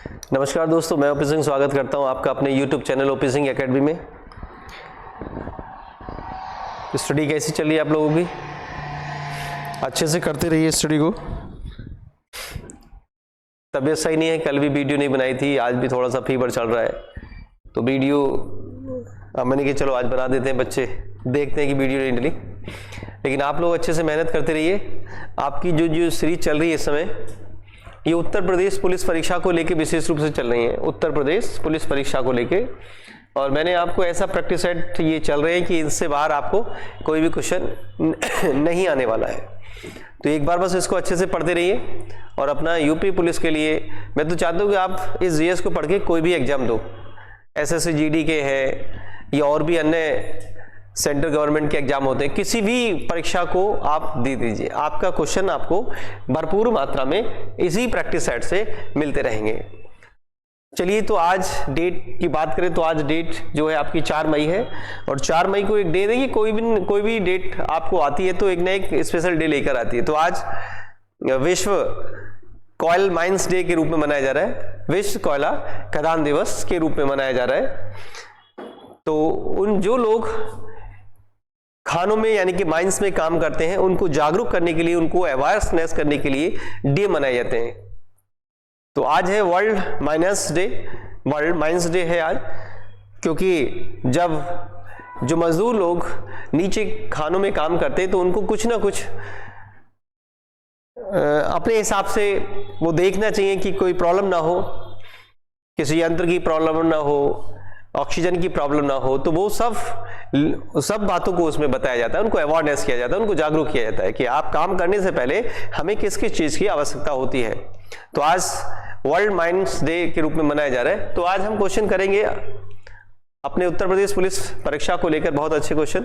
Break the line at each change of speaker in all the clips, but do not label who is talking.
नमस्कार दोस्तों, मैं ओपी सिंह स्वागत करता हूं आपका अपने YouTube channel OP Singh academy में। स्टडी कैसी चल रही है आप लोगों की?
अच्छे से करते रहिए स्टडी को।
तबीयत सही नहीं है, कल भी वीडियो नहीं बनाई थी, आज भी थोड़ा सा फीवर चल रहा है, तो वीडियो मैंने कहा चलो आज बना देते हैं, बच्चे देखते हैं कि वीडियो नहीं डली। लेकिन आप लोग अच्छे से मेहनत करते रहिए। आपकी जो सीरीज चल रही है इस समय, ये उत्तर प्रदेश पुलिस परीक्षा को लेके विशेष रूप से चल रही है, उत्तर प्रदेश पुलिस परीक्षा को लेके। और मैंने आपको ऐसा प्रैक्टिस सेट ये चल रहे हैं कि इससे बाहर आपको कोई भी क्वेश्चन नहीं आने वाला है। तो एक बार बस इसको अच्छे से पढ़ते रहिए और अपना यूपी पुलिस के लिए मैं तो चाहता हूँ कि आप इस जीएस को पढ़ के कोई भी एग्जाम दो, एसएससी जीडी के है या और भी अन्य सेंट्रल गवर्नमेंट के एग्जाम होते हैं, किसी भी परीक्षा को आप दे दीजिए, आपका क्वेश्चन आपको भरपूर मात्रा में इसी प्रैक्टिस सेट से मिलते रहेंगे। चलिए, तो आज डेट की बात करें तो आज डेट जो है आपकी 4 मई है, और 4 मई को एक डे देखिए, कोई भी डेट आपको आती है तो एक ना एक स्पेशल डे लेकर आती है। तो आज विश्व कोयल माइंस डे के रूप में मनाया जा रहा है, विश्व कोयला खदान दिवस के रूप में मनाया जा रहा है। तो उन जो लोग खानों में यानी कि माइंस में काम करते हैं उनको जागरूक करने के लिए, उनको अवेयरनेस करने के लिए डे मनाए जाते हैं। तो आज है world mines day, world mines day है आज, क्योंकि जब जो मजदूर लोग नीचे खानों में काम करते हैं तो उनको कुछ ना कुछ अपने हिसाब से वो देखना चाहिए कि कोई प्रॉब्लम ना हो, किसी यंत्र की प्रॉब्लम ना हो, ऑक्सीजन की प्रॉब्लम ना हो। तो वो सब बातों को उसमें बताया जाता है, उनको अवेयरनेस किया जाता है, उनको जागरूक किया जाता है कि आप काम करने से पहले हमें किस किस चीज की आवश्यकता होती है। तो आज वर्ल्ड माइंस डे के रूप में मनाया जा रहा है। तो आज हम क्वेश्चन करेंगे अपने उत्तर प्रदेश पुलिस परीक्षा को लेकर, बहुत अच्छे क्वेश्चन,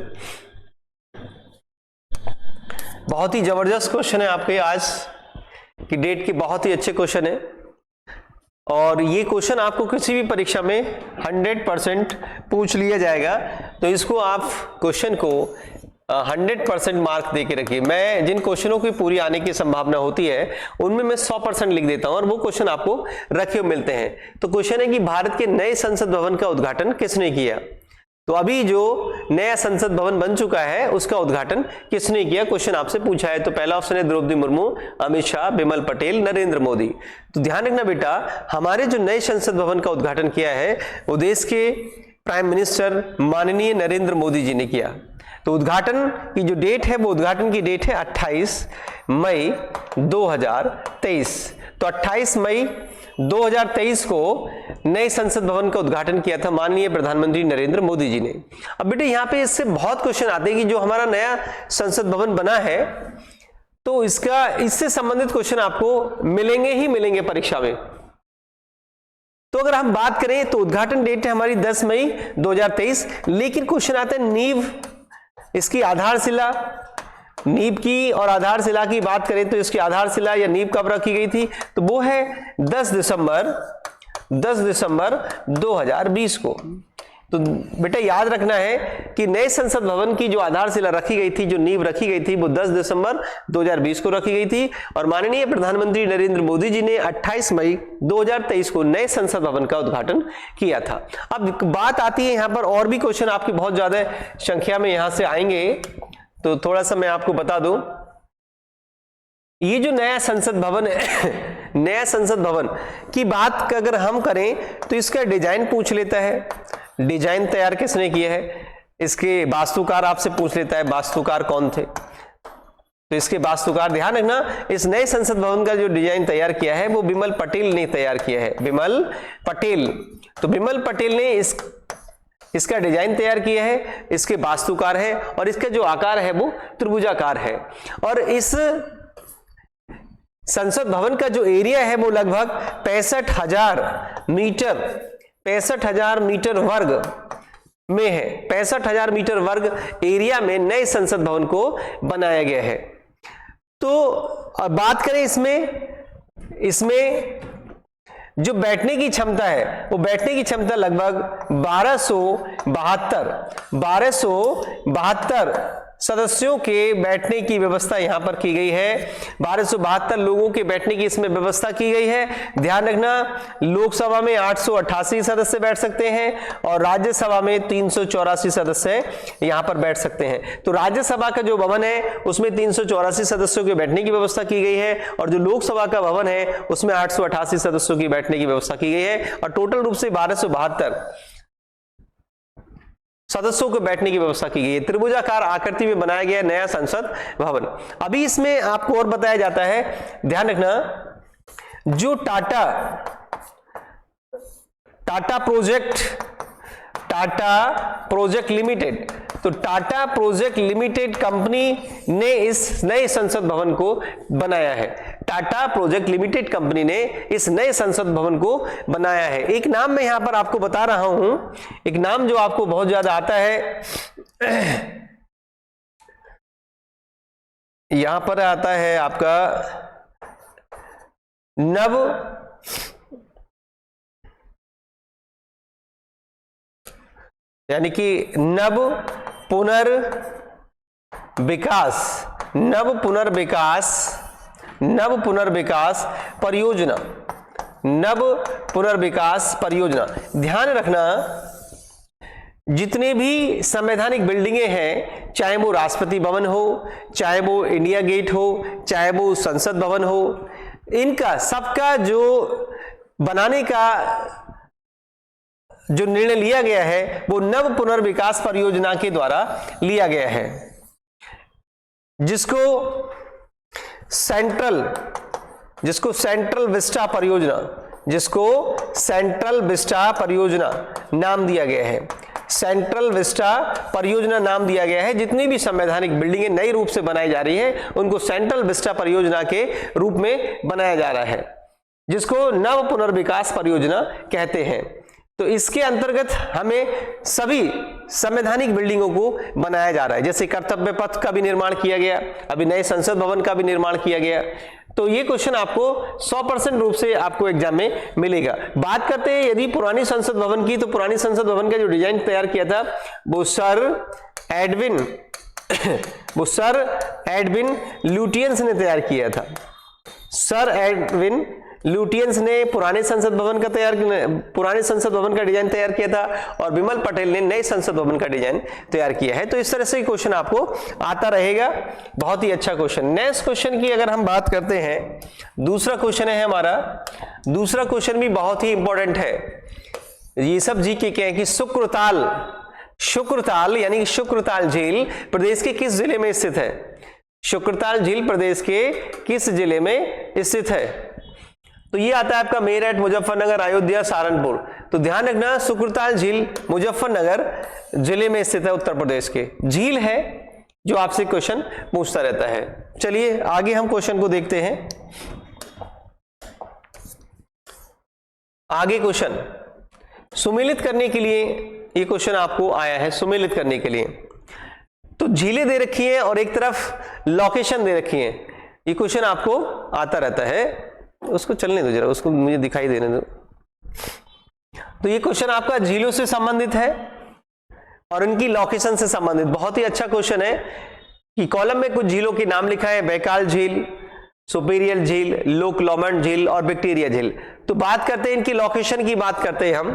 बहुत ही जबरदस्त क्वेश्चन है आपके आज की डेट के, बहुत ही अच्छे क्वेश्चन है। और ये क्वेश्चन आपको किसी भी परीक्षा में 100% पूछ लिया जाएगा, तो इसको आप क्वेश्चन को 100% मार्क दे के रखिए। मैं जिन क्वेश्चनों की पूरी आने की संभावना होती है उनमें मैं 100% लिख देता हूं और वो क्वेश्चन आपको रखे हुए मिलते हैं। तो क्वेश्चन है कि भारत के नए संसद भवन का उद्घाटन किसने किया? तो अभी जो नया संसद भवन बन चुका है उसका उद्घाटन किसने किया, क्वेश्चन आपसे पूछा है। तो पहला ऑप्शन है द्रौपदी मुर्मू, अमित शाह, बिमल पटेल, नरेंद्र मोदी। तो ध्यान रखना बेटा, हमारे जो नए संसद भवन का उद्घाटन किया है वो देश के प्राइम मिनिस्टर माननीय नरेंद्र मोदी जी ने किया। तो उद्घाटन की जो डेट है वो उद्घाटन की डेट है 28 मई 2023। तो 28 मई 2023 को नए संसद भवन का उद्घाटन किया था माननीय प्रधानमंत्री नरेंद्र मोदी जी ने। अब बेटे यहाँ पे इससे बहुत क्वेश्चन आते हैं कि जो हमारा नया संसद भवन बना है तो इससे संबंधित क्वेश्चन आपको मिलेंगे ही मिलेंगे परीक्षा में। तो अगर हम बात करें तो उद्घाटन डेट है हमारी 10 मई 2023, लेकिन क्वेश्चन आता है नींव, इसकी आधारशिला, नींव की और आधारशिला की बात करें तो इसकी आधारशिला या नींव कब रखी गई थी? तो वो है 10 दिसंबर 2020 को। तो बेटा याद रखना है कि नए संसद भवन की जो आधारशिला रखी गई थी, जो नींव रखी गई थी, वो 10 दिसंबर 2020 को रखी गई थी और माननीय प्रधानमंत्री नरेंद्र मोदी जी ने 28 मई 2023 को नए संसद भवन का उद्घाटन किया था। अब बात आती है यहाँ पर, और भी क्वेश्चन आपके बहुत ज्यादा संख्या में यहां से आएंगे, तो थोड़ा सा मैं आपको बता दूं। ये जो नया संसद भवन है, नया संसद भवन की बात अगर हम करें तो इसका डिजाइन पूछ लेता है, डिजाइन तैयार किसने किया है। इसके वास्तुकार आपसे पूछ लेता है, वास्तुकार कौन थे? तो इसके वास्तुकार ध्यान रखना, इस नए संसद भवन का जो डिजाइन तैयार किया है वो बिमल पटेल ने तैयार किया है, बिमल पटेल। तो बिमल पटेल ने इसका डिजाइन तैयार किया है, इसके वास्तुकार है और इसका जो आकार है वो त्रिभुजाकार है। और इस संसद भवन का जो एरिया है वो लगभग 65,000 मीटर वर्ग में है। 65,000 मीटर वर्ग एरिया में नए संसद भवन को बनाया गया है। तो अब बात करें इसमें जो बैठने की क्षमता है वो बैठने की क्षमता लगभग 1272 सदस्यों के बैठने की व्यवस्था यहां पर की गई है। 1272 लोगों के बैठने की इसमें व्यवस्था की गई है। ध्यान रखना, लोकसभा में 888 सदस्य बैठ सकते हैं और राज्यसभा में 384 सदस्य यहां पर बैठ सकते हैं। तो राज्यसभा का जो भवन है उसमें 384 सदस्यों के बैठने की व्यवस्था की गई है और जो लोकसभा का भवन है उसमें 888 सदस्यों की बैठने की व्यवस्था की गई है और टोटल रूप से 1272 सदस्यों को बैठने की व्यवस्था की गई है। त्रिभुजाकार आकृति में बनाया गया नया संसद भवन। अभी इसमें आपको और बताया जाता है, ध्यान रखना, जो टाटा प्रोजेक्ट लिमिटेड, तो टाटा प्रोजेक्ट लिमिटेड कंपनी ने इस नए संसद भवन को बनाया है। टाटा प्रोजेक्ट लिमिटेड कंपनी ने इस नए संसद भवन को बनाया है। एक नाम मैं यहां पर आपको बता रहा हूं, एक नाम जो आपको बहुत ज्यादा आता है, यहां पर आता है आपका यानी कि नव पुनर्विकास परियोजना। ध्यान रखना, जितने भी संवैधानिक बिल्डिंगें हैं, चाहे वो राष्ट्रपति भवन हो, चाहे वो इंडिया गेट हो, चाहे वो संसद भवन हो, इनका सबका जो बनाने का जो निर्णय लिया गया है वो नव पुनर्विकास परियोजना के द्वारा लिया गया है, जिसको सेंट्रल विस्टा परियोजना नाम दिया गया है। सेंट्रल विस्टा परियोजना नाम दिया गया है। जितनी भी संवैधानिक बिल्डिंगें नई रूप से बनाई जा रही है उनको सेंट्रल विस्टा परियोजना के रूप में बनाया जा रहा है, जिसको नव पुनर्विकास परियोजना कहते हैं। तो इसके अंतर्गत हमें सभी संवैधानिक बिल्डिंगों को बनाया जा रहा है, जैसे कर्तव्य पथ का भी निर्माण किया गया, अभी नए संसद भवन का भी निर्माण किया गया। तो ये क्वेश्चन आपको 100% रूप से आपको एग्जाम में मिलेगा। बात करते हैं यदि पुरानी संसद भवन की, तो पुरानी संसद भवन का जो डिजाइन तैयार किया था वो सर एडविन ल्यूटियंस ने तैयार किया था। सर एडविन ल्यूटियंस ने पुराने संसद भवन का डिजाइन तैयार किया था और विमल पटेल ने नए संसद भवन का डिजाइन तैयार किया है। तो इस तरह से क्वेश्चन आपको आता रहेगा, बहुत ही अच्छा क्वेश्चन। नेक्स्ट क्वेश्चन की अगर हम बात करते हैं, दूसरा क्वेश्चन है हमारा, दूसरा क्वेश्चन भी बहुत ही इंपॉर्टेंट है। ये सब जीके के हैं कि शुक्रताल यानी शुक्रताल झील प्रदेश के किस जिले में स्थित है? शुक्रताल झील प्रदेश के किस जिले में स्थित है? तो ये आता है आपका मेरठ, मुजफ्फरनगर, अयोध्या, सहारनपुर। तो ध्यान रखना, शुक्रताल झील मुजफ्फरनगर जिले में स्थित है, उत्तर प्रदेश के झील है जो आपसे क्वेश्चन पूछता रहता है। चलिए आगे हम क्वेश्चन को देखते हैं। आगे क्वेश्चन सुमेलित करने के लिए ये क्वेश्चन आपको आया है, सुमेलित करने के लिए। तो झीलें दे रखी हैं और एक तरफ लोकेशन दे रखी है। ये क्वेश्चन आपको आता रहता है, उसको चलने दो जरा, उसको मुझे दिखाई देने दो। तो ये क्वेश्चन आपका झीलों से संबंधित है और इनकी लोकेशन से संबंधित। बहुत ही अच्छा क्वेश्चन है कि कॉलम में कुछ झीलों के नाम लिखा है, बैकाल झील, सुपीरियर झील, लोक लॉमंड झील और विक्टोरिया झील। तो बात करते हैं इनकी लोकेशन की, बात करते हैं हम।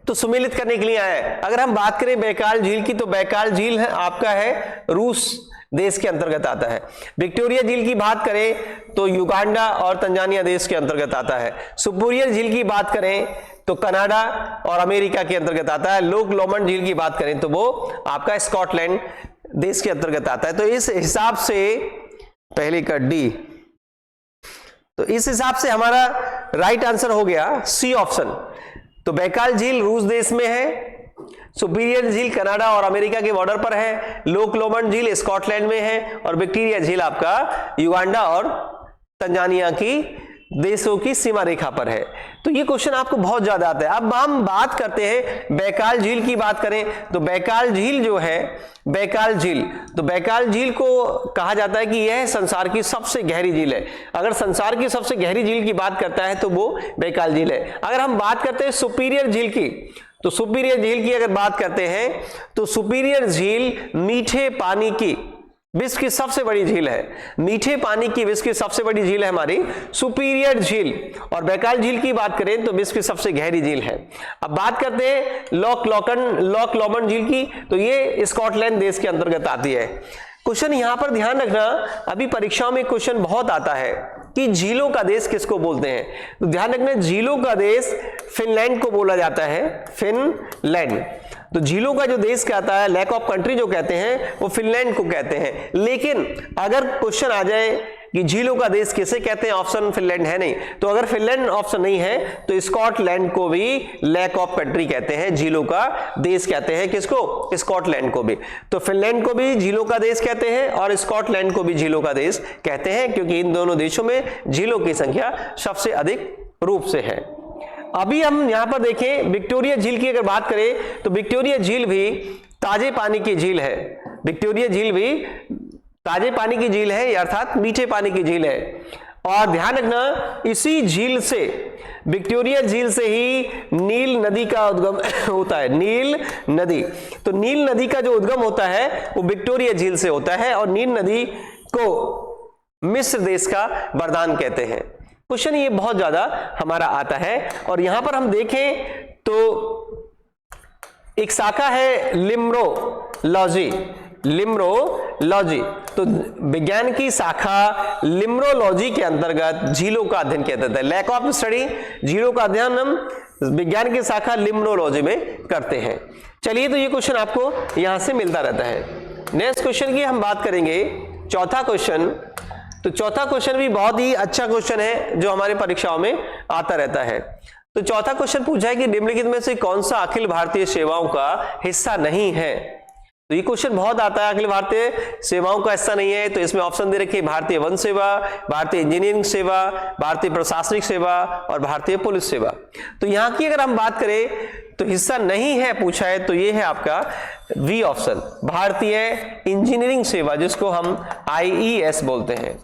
तो सुमेलित करने के लिए आया है। अगर हम बात करें बैकाल झील की, तो बैकाल झील है आपका है रूस देश के अंतर्गत आता है। विक्टोरिया झील की बात करें तो युगांडा और तंजानिया देश के अंतर्गत आता है। सुपीरियर झील की बात करें तो कनाडा और अमेरिका के अंतर्गत आता है। लोक लॉमंड झील की बात करें तो वो आपका स्कॉटलैंड देश के अंतर्गत आता है। तो इस हिसाब से पहले का डी, तो इस हिसाब से हमारा राइट आंसर हो गया सी ऑप्शन। तो बैकाल झील रूस देश में है, सुपीरियर झील कनाडा और अमेरिका के बॉर्डर पर है, लोक लॉमंड झील स्कॉटलैंड में है और विक्टोरिया झील आपका युगांडा और तंजानिया की देशों की सीमा रेखा पर है। तो ये क्वेश्चन आपको बहुत ज्यादा आता है। अब हम बात करते हैं बैकाल झील की। बात करें तो बैकाल झील जो है, बैकाल झील, तो बैकाल झील को कहा जाता है कि यह संसार की सबसे गहरी झील है। अगर संसार की सबसे गहरी झील की बात करता है तो वो बैकाल झील है। अगर हम बात करते हैं सुपीरियर झील की, तो सुपीरियर झील की अगर बात करते हैं तो सुपीरियर झील मीठे पानी की विश्व की सबसे बड़ी झील है। मीठे पानी की विश्व की सबसे बड़ी झील है हमारी सुपीरियर झील। और बैकाल झील की बात करें तो विश्व की सबसे गहरी झील है। अब बात करते हैं लॉक लॉमंड झील की, तो ये स्कॉटलैंड देश के अंतर्गत आती है। क्वेश्चन यहां पर ध्यान रखना, अभी परीक्षाओं में क्वेश्चन बहुत आता है कि झीलों का देश किसको बोलते हैं। तो ध्यान रखना, झीलों का देश फिनलैंड को बोला जाता है, फिनलैंड। तो झीलों का जो देश कहता है, लैक ऑफ कंट्री जो कहते हैं, वो फिनलैंड को कहते हैं। लेकिन अगर क्वेश्चन आ जाए कि झीलों का देश किसे कहते हैं, ऑप्शन फिनलैंड है नहीं, तो अगर फिनलैंड ऑप्शन नहीं है तो स्कॉटलैंड को भी लैक ऑफ कंट्री कहते हैं, झीलों का देश कहते हैं। किसको? स्कॉटलैंड को भी। तो फिनलैंड को भी झीलों का देश कहते हैं और स्कॉटलैंड को भी झीलों का देश कहते हैं, क्योंकि इन दोनों देशों में झीलों की संख्या सबसे अधिक रूप से है। अभी हम यहां पर देखें विक्टोरिया झील की अगर बात करें तो विक्टोरिया झील भी ताजे पानी की झील है। विक्टोरिया झील भी ताजे पानी की झील है, अर्थात मीठे पानी की झील है। और ध्यान रखना, इसी झील से, विक्टोरिया झील से ही नील नदी का उद्गम होता है। नील नदी, तो नील नदी का जो उद्गम होता है वो विक्टोरिया झील से होता है। और नील नदी को मिस्र देश का वरदान कहते हैं। क्वेश्चन ये बहुत ज्यादा हमारा आता है। और यहां पर हम देखें तो एक शाखा है लिम्रोलॉजी। लिम्रोलॉजी, तो विज्ञान की शाखा लिम्रोलॉजी के अंतर्गत झीलों का अध्ययन किया जाता है। लैक ऑफ स्टडी, झीलों का अध्ययन हम विज्ञान की शाखा लिम्रोलॉजी में करते हैं। चलिए, तो ये क्वेश्चन आपको यहां से मिलता रहता है। नेक्स्ट क्वेश्चन की हम बात करेंगे, चौथा क्वेश्चन। तो चौथा क्वेश्चन भी बहुत ही अच्छा क्वेश्चन है जो हमारी परीक्षाओं में आता रहता है। तो चौथा क्वेश्चन पूछा है कि निम्नलिखित में से कौन सा अखिल भारतीय सेवाओं का हिस्सा नहीं है। तो ये क्वेश्चन बहुत आता है, अखिल भारतीय सेवाओं का हिस्सा नहीं है। तो इसमें ऑप्शन दे रखे भारतीय वन सेवा, भारतीय इंजीनियरिंग सेवा, भारतीय प्रशासनिक सेवा और भारतीय पुलिस सेवा। तो यहाँ की अगर हम बात करें तो हिस्सा नहीं है पूछा है, तो ये है आपका वी ऑप्शन, भारतीय इंजीनियरिंग सेवा, जिसको हम IES बोलते हैं,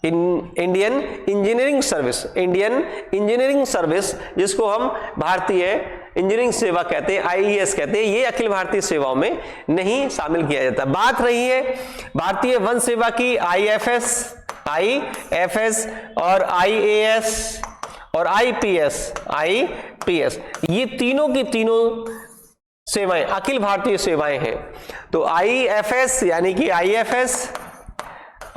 Indian engineering service. Indian engineering service, जिसको हम भारतीय इंजीनियरिंग सेवा कहते हैं, IES कहते हैं, ये अखिल भारतीय सेवाओं में नहीं शामिल किया जाता। बात रही है भारतीय वन सेवा की, IFS और IAS और IPS, ये तीनों की तीनों सेवाएं अखिल भारतीय सेवाएं हैं। तो IFS यानी कि IFS,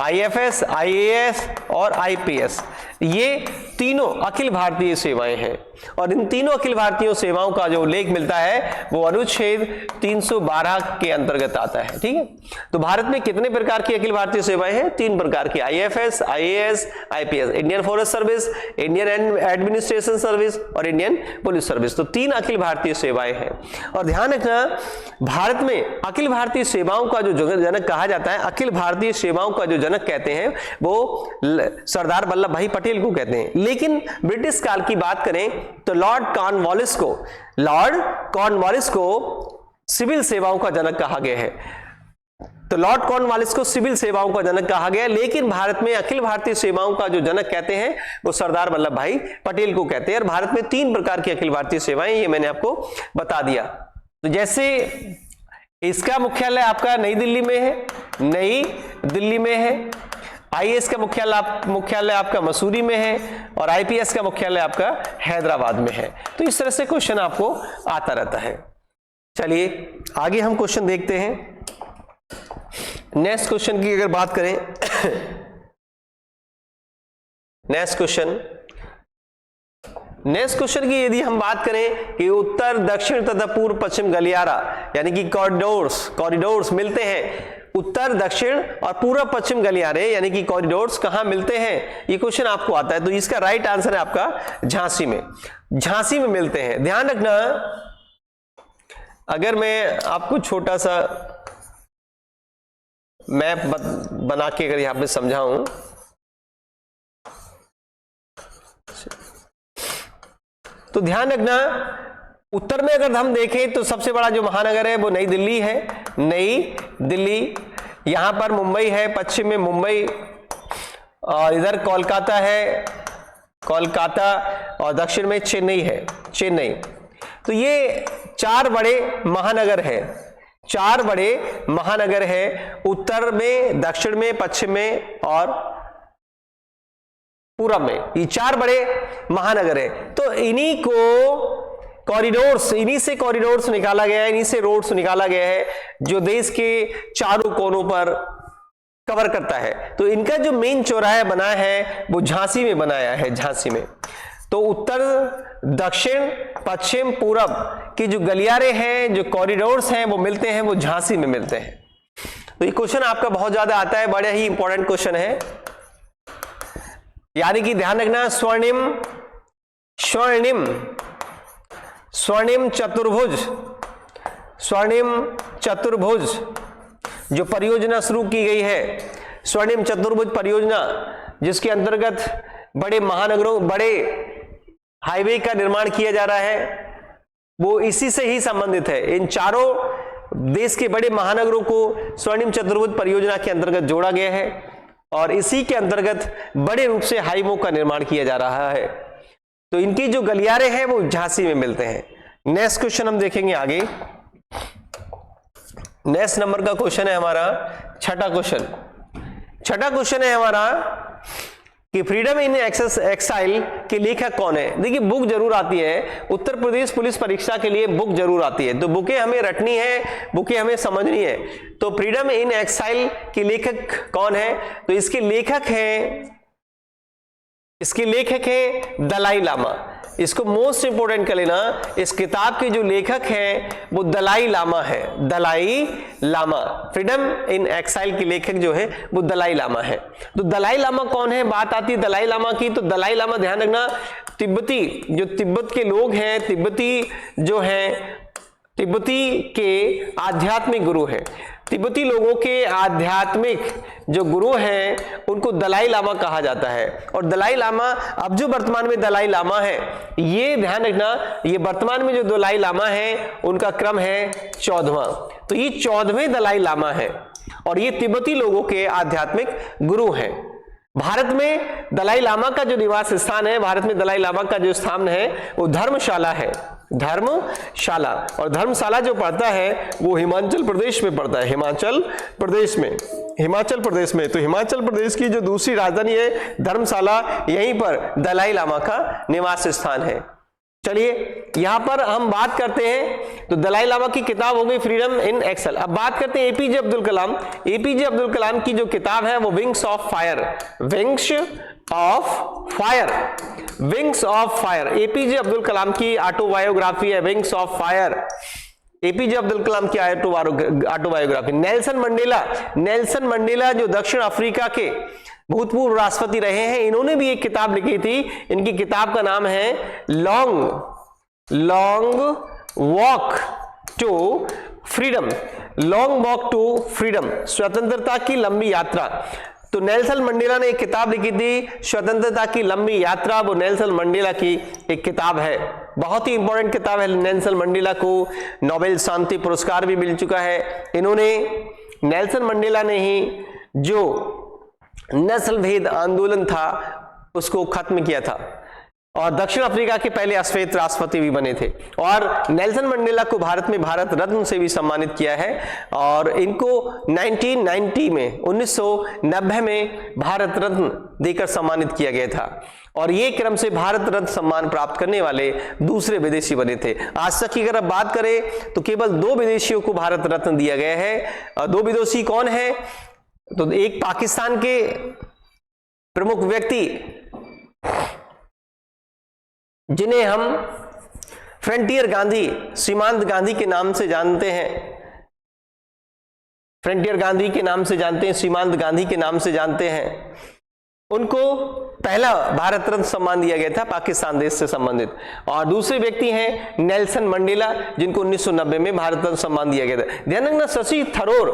IAS और IPS, ये तीनों अखिल भारतीय सेवाएं हैं। और इन तीनों अखिल भारतीय सेवाओं का जो उल्लेख मिलता है वो अनुच्छेद 312 के अंतर्गत आता है। ठीक है, तो भारत में कितने प्रकार की अखिल भारतीय सेवाएं हैं? 3 प्रकार की, IFS, IAS, IPS, Indian forest service, Indian administration service और इंडियन पुलिस सर्विस। तो 3 अखिल भारतीय सेवाएं हैं। और ध्यान रखना, भारत में अखिल भारतीय सेवाओं का जो जनक कहा जाता है, अखिल भारतीय सेवाओं का जो जनक कहते हैं वो सरदार वल्लभ भाई पटेल को कहते हैं। लेकिन ब्रिटिश काल की बात करें तो लॉर्ड कॉर्नवालिस को सिविल सेवाओं का जनक कहा गया है। तो लॉर्ड कॉर्नवालिस को सिविल सेवाओं का जनक कहा गया, लेकिन भारत में अखिल भारतीय सेवाओं का जो जनक कहते हैं वो सरदार वल्लभ भाई पटेल को कहते हैं। और भारत में 3 प्रकार की अखिल भारतीय सेवाएं, ये मैंने आपको बता दिया। तो जैसे इसका मुख्यालय आपका नई दिल्ली में है, नई दिल्ली में है। IAS का मुख्यालय आपका मसूरी में है और IPS का मुख्यालय आपका हैदराबाद में है। तो इस तरह से क्वेश्चन आपको आता रहता है। चलिए आगे हम क्वेश्चन देखते हैं। नेक्स्ट क्वेश्चन की अगर बात करें, नेक्स्ट क्वेश्चन की यदि हम बात करें कि उत्तर, दक्षिण तथा पूर्व पश्चिम गलियारा यानी कि कॉरिडोर्स मिलते हैं, उत्तर, दक्षिण और पूर्व पश्चिम गलियारे यानी कि कॉरिडोर्स कहां मिलते हैं, ये क्वेश्चन आपको आता है। तो इसका राइट आंसर है आपका झांसी में मिलते हैं। ध्यान रखना, अगर मैं आपको छोटा सा मैप बना के अगर यहां पे समझाऊं, तो ध्यान रखना, उत्तर में अगर हम देखें तो सबसे बड़ा जो महानगर है वो नई दिल्ली है, नई दिल्ली। यहां पर मुंबई है, पश्चिम में मुंबई, और इधर कोलकाता है, कोलकाता, और दक्षिण में चेन्नई है, चेन्नई। तो ये 4 बड़े महानगर है, 4 बड़े महानगर है, उत्तर में, दक्षिण में, पश्चिम में और पूरब में, ये 4 बड़े महानगर है। तो इन्हीं को कॉरिडोर्स, इन्हीं से कॉरिडोर्स निकाला गया है, इन्हीं से रोड्स निकाला गया है जो देश के चारों कोनों पर कवर करता है। तो इनका जो मेन चौराहा बना है वो झांसी में बनाया है, झांसी में। तो उत्तर, दक्षिण, पश्चिम, पूरब की जो गलियारे हैं, जो कॉरिडोर्स हैं वो मिलते हैं, वो झांसी में मिलते हैं। तो ये क्वेश्चन आपका बहुत ज्यादा आता है, बड़ा ही इंपॉर्टेंट क्वेश्चन है, यानी कि ध्यान रखना, स्वर्णिम स्वर्णिम स्वर्णिम चतुर्भुज, स्वर्णिम चतुर्भुज जो परियोजना शुरू की गई है, स्वर्णिम चतुर्भुज परियोजना, जिसके अंतर्गत बड़े महानगरों, बड़े हाईवे का निर्माण किया जा रहा है, वो इसी से ही संबंधित है। इन चारों देश के बड़े महानगरों को स्वर्णिम चतुर्भुज परियोजना के अंतर्गत जोड़ा गया है और इसी के अंतर्गत बड़े रूप से हाईवे का निर्माण किया जा रहा है। तो इनकी जो गलियारे हैं वो झांसी में मिलते हैं। नेक्स्ट क्वेश्चन हम देखेंगे आगे। नेक्स्ट नंबर का क्वेश्चन है हमारा छठा क्वेश्चन। छठा क्वेश्चन है हमारा कि फ्रीडम इन एक्साइल के लेखक कौन है। देखिए बुक जरूर आती है, उत्तर प्रदेश पुलिस परीक्षा के लिए बुक जरूर आती है, तो बुकें हमें रटनी है, बुकें हमें समझनी है। तो फ्रीडम इन एक्साइल के लेखक कौन है, तो इसके लेखक हैं दलाई लामा। इसको मोस्ट इंपोर्टेंट कर लेना, इस किताब के जो लेखक हैं वो दलाई लामा है, Dalai Lama. Freedom in exile के लेखक जो है वो दलाई लामा है। तो दलाई लामा कौन है, बात आती है दलाई लामा की, तो दलाई लामा ध्यान रखना तिब्बती, जो तिब्बत के लोग हैं, तिब्बती जो हैं, तिब्बती के आध्यात्मिक गुरु हैं। तिब्बती लोगों के आध्यात्मिक जो गुरु हैं उनको दलाई लामा कहा जाता है। और दलाई लामा, अब जो वर्तमान में दलाई लामा है, ये ध्यान रखना, ये वर्तमान में जो दलाई लामा है उनका क्रम है 14वां। तो ये 14वें दलाई लामा है और ये तिब्बती लोगों के आध्यात्मिक गुरु हैं। भारत में दलाई लामा का जो निवास स्थान है, भारत में दलाई लामा का जो स्थान है वो धर्मशाला है, धर्मशाला। और धर्मशाला जो पड़ता है वो हिमाचल प्रदेश में पड़ता है, हिमाचल प्रदेश में, हिमाचल प्रदेश में। तो हिमाचल प्रदेश की जो दूसरी राजधानी है धर्मशाला, यहीं पर दलाई लामा का निवास स्थान है। चलिए यहां पर हम बात करते हैं, तो दलाई लामा की किताब हो गई फ्रीडम इन एक्सेल। अब बात करते हैं एपीजे अब्दुल कलाम। एपीजे अब्दुल कलाम की जो किताब है वो wings of fire, wings of fire, wings of fire. APJ Abdul Kalam की ऑटोबायोग्राफी है wings of fire, APJ Abdul Kalam की autobiography. Nelson Mandela, Nelson Mandela जो दक्षिण अफ्रीका के भूतपूर्व राष्ट्रपति रहे हैं, इन्होंने भी एक किताब लिखी थी। इनकी किताब का नाम है long walk to freedom, long walk to freedom, स्वतंत्रता की लंबी यात्रा। तो नेल्सन मंडेला ने एक किताब लिखी थी स्वतंत्रता की लंबी यात्रा, वो नेल्सन मंडेला की एक किताब है, बहुत ही इंपॉर्टेंट किताब है। नेल्सन मंडेला को नोबेल शांति पुरस्कार भी मिल चुका है। इन्होंने, नेल्सन मंडेला ने ही जो नस्ल भेद आंदोलन था उसको खत्म किया था और दक्षिण अफ्रीका के पहले अश्वेत राष्ट्रपति भी बने थे। और नेल्सन मंडेला को भारत में भारत रत्न से भी सम्मानित किया है और इनको 1990 में, 1990 में भारत रत्न देकर सम्मानित किया गया था और ये क्रम से भारत रत्न सम्मान प्राप्त करने वाले दूसरे विदेशी बने थे। आज तक की अगर आप बात करें तो केवल 2 विदेशियों को भारत रत्न दिया गया है। 2 विदेशी कौन है, तो एक पाकिस्तान के प्रमुख व्यक्ति जिन्हें हम फ्रंटियर गांधी, सीमांत गांधी के नाम से जानते हैं, फ्रंटियर गांधी के नाम से जानते हैं, सीमांत गांधी के नाम से जानते हैं, उनको पहला भारत रत्न सम्मान दिया गया था पाकिस्तान देश से संबंधित। और दूसरे व्यक्ति हैं नेल्सन मंडेला, जिनको 1990 में भारत रत्न सम्मान दिया गया था। ध्यान रखना, शशि थरूर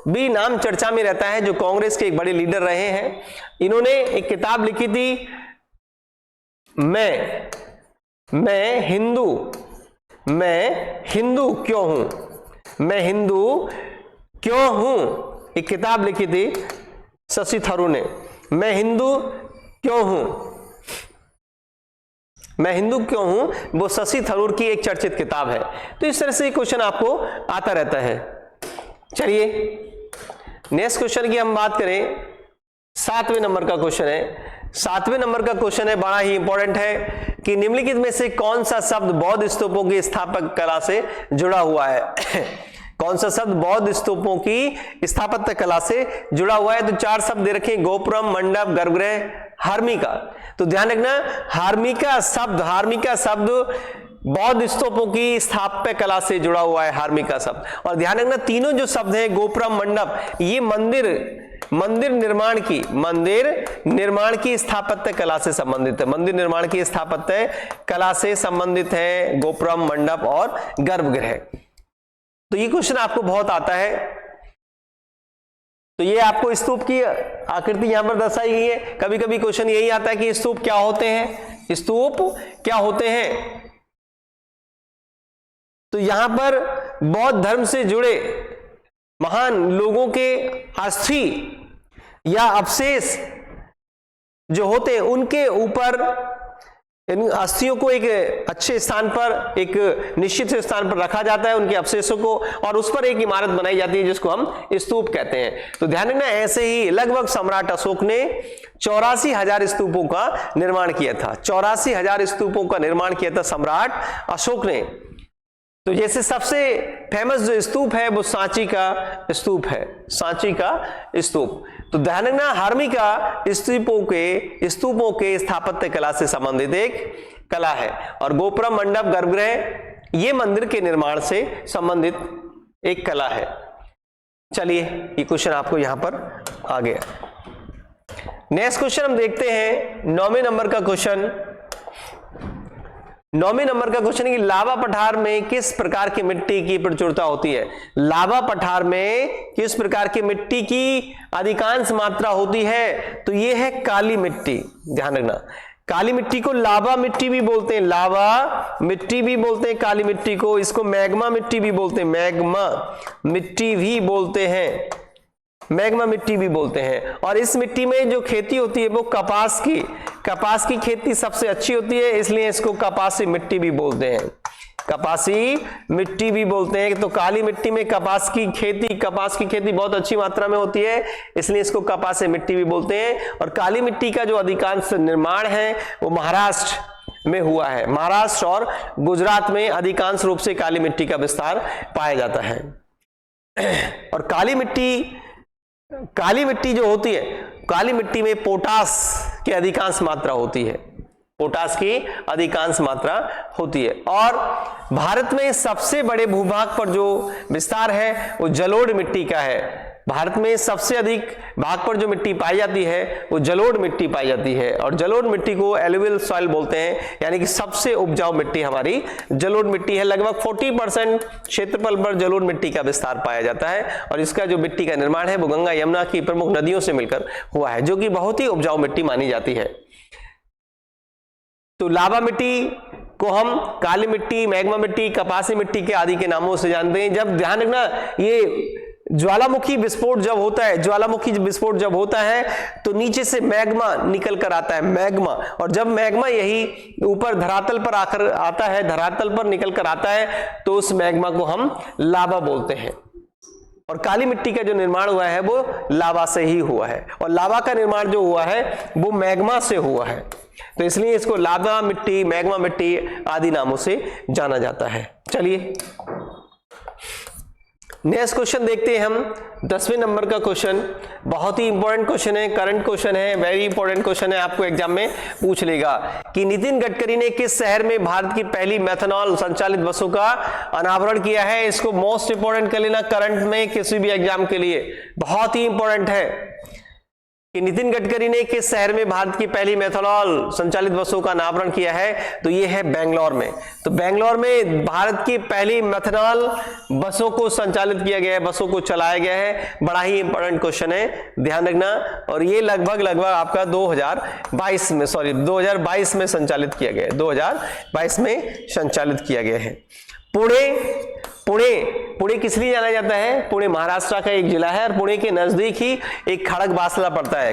भी नाम चर्चा में रहता है, जो कांग्रेस के एक बड़े लीडर रहे हैं। इन्होंने एक किताब लिखी थी, मैं हिंदू क्यों हूं, मैं हिंदू क्यों हूं, एक किताब लिखी थी शशि थरूर ने, मैं हिंदू क्यों हूं, मैं हिंदू क्यों हूं, वो शशि थरूर की एक चर्चित किताब है। तो इस तरह से क्वेश्चन आपको आता रहता है। चलिए नेक्स्ट क्वेश्चन की हम बात करें, 7वें नंबर का क्वेश्चन है। 7वें नंबर का क्वेश्चन है, बड़ा ही इंपॉर्टेंट है कि निम्नलिखित में से कौन सा शब्द बौद्ध स्तूपों की स्थापत्य कला से जुड़ा हुआ है। कौन सा शब्द बौद्ध स्तूपों की स्थापत्य कला से जुड़ा हुआ है। तो 4 शब्द दे रखे, गोपुरम, मंडप, गर्भगृह, हार्मिका। तो ध्यान रखना, हार्मिका शब्द बौद्ध स्तूपों की स्थापत्य कला से जुड़ा हुआ है, हार्मिका शब्द। और ध्यान रखना, तीनों जो शब्द हैं, गोपुरम, मंडप, ये मंदिर निर्माण की स्थापत्य कला से संबंधित है। मंदिर निर्माण की स्थापत्य कला से संबंधित है गोपुरम, मंडप और गर्भगृह। तो ये क्वेश्चन आपको बहुत आता है। तो ये आपको स्तूप की आकृति यहां पर दर्शाई गई है। कभी कभी क्वेश्चन यही आता है कि स्तूप क्या होते हैं, स्तूप क्या होते हैं। तो यहां पर बौद्ध धर्म से जुड़े महान लोगों के अस्थि या अवशेष जो होते हैं, उनके ऊपर इन अस्थियों को एक अच्छे स्थान पर, एक निश्चित स्थान पर रखा जाता है, उनके अवशेषों को, और उस पर एक इमारत बनाई जाती है जिसको हम स्तूप कहते हैं। तो ध्यान रखना, ऐसे ही लगभग सम्राट अशोक ने 84,000 स्तूपों का निर्माण किया था। 84,000 स्तूपों का निर्माण किया था सम्राट अशोक ने। तो जैसे सबसे फेमस जो स्तूप है वो सांची का स्तूप है, सांची का स्तूप। तो ध्यान रखना, हार्मिका स्तूपों के स्थापत्य कला से संबंधित एक कला है। और गोपुरम, मंडप, गर्भगृह ये मंदिर के निर्माण से संबंधित एक कला है। चलिए ये क्वेश्चन आपको यहां पर आ गया। नेक्स्ट क्वेश्चन हम देखते हैं, 9वें नंबर का क्वेश्चन। 9वें नंबर का क्वेश्चन है कि लावा पठार में किस प्रकार की मिट्टी की प्रचुरता होती है। लावा पठार में किस प्रकार की मिट्टी की अधिकांश मात्रा होती है। तो ये है काली मिट्टी। ध्यान रखना, काली मिट्टी को लावा मिट्टी भी बोलते हैं, लावा मिट्टी भी बोलते हैं काली मिट्टी को। इसको मैग्मा मिट्टी भी बोलते हैं, मैग्मा मिट्टी भी बोलते हैं, मैग्मा मिट्टी भी बोलते हैं। और इस मिट्टी में जो खेती होती है वो कपास की खेती सबसे अच्छी होती है, इसलिए इसको कपासी मिट्टी भी बोलते हैं, कपासी मिट्टी भी बोलते हैं। तो काली मिट्टी में कपास की खेती बहुत अच्छी मात्रा में होती है, इसलिए इसको कपासी मिट्टी भी बोलते हैं। और काली मिट्टी का जो अधिकांश निर्माण है वो महाराष्ट्र में हुआ है। महाराष्ट्र और गुजरात में अधिकांश रूप से काली मिट्टी का विस्तार पाया जाता है। और काली मिट्टी जो होती है, काली मिट्टी में पोटास की अधिकांश मात्रा होती है, पोटास की अधिकांश मात्रा होती है। और भारत में सबसे बड़े भूभाग पर जो विस्तार है वो जलोढ़ मिट्टी का है। भारत में सबसे अधिक भाग पर जो मिट्टी पाई जाती है वो जलोढ़ मिट्टी पाई जाती है। और जलोढ़ मिट्टी को एलुवियल सॉइल बोलते हैं, यानी कि सबसे उपजाऊ मिट्टी हमारी जलोढ़ मिट्टी है। लगभग 40% क्षेत्रफल पर जलोढ़ मिट्टी का विस्तार पाया जाता है। और इसका जो मिट्टी का निर्माण है वो गंगा यमुना की प्रमुख नदियों से मिलकर हुआ है, जो कि बहुत ही उपजाऊ मिट्टी मानी जाती है। तो लावा मिट्टी को हम काली मिट्टी, मैग्मा मिट्टी, कपासी मिट्टी के आदि के नामों से जानते हैं। जब ध्यान रखना, ये ज्वालामुखी विस्फोट जब होता है तो नीचे से मैग्मा निकल कर आता है, मैग्मा। और जब मैग्मा यही ऊपर धरातल पर आकर आता है, धरातल पर निकल कर आता है, तो उस मैग्मा को हम लावा बोलते हैं। और काली मिट्टी का जो निर्माण हुआ है वो लावा से ही हुआ है, और लावा का निर्माण जो हुआ है वो मैग्मा से हुआ है। तो इसलिए इसको लावा मिट्टी, मैग्मा मिट्टी आदि नामों से जाना जाता है। चलिए नेक्स्ट क्वेश्चन देखते हैं हम, 10वें नंबर का क्वेश्चन। बहुत ही इंपॉर्टेंट क्वेश्चन है, करंट क्वेश्चन है, वेरी इंपॉर्टेंट क्वेश्चन है, आपको एग्जाम में पूछ लेगा कि नितिन गडकरी ने किस शहर में भारत की पहली मेथनॉल संचालित बसों का अनावरण किया है। इसको मोस्ट इंपॉर्टेंट कर लेना, करंट में किसी भी एग्जाम के लिए बहुत ही इंपॉर्टेंट है कि नितिन गडकरी ने किस शहर में भारत की पहली मेथनॉल संचालित बसों का अनावरण किया है। तो ये है बेंगलोर में। तो बेंगलोर में भारत की पहली मेथनॉल बसों को संचालित किया गया है, बसों को चलाया गया है। बड़ा ही इंपॉर्टेंट क्वेश्चन है, ध्यान रखना। और ये लगभग आपका 2022 में संचालित किया गया है, 2022 में संचालित किया गया है। पुणे किस लिए जाना जाता है? पुणे महाराष्ट्र का एक जिला है और पुणे के नजदीक ही एक खड़गवासला पड़ता है।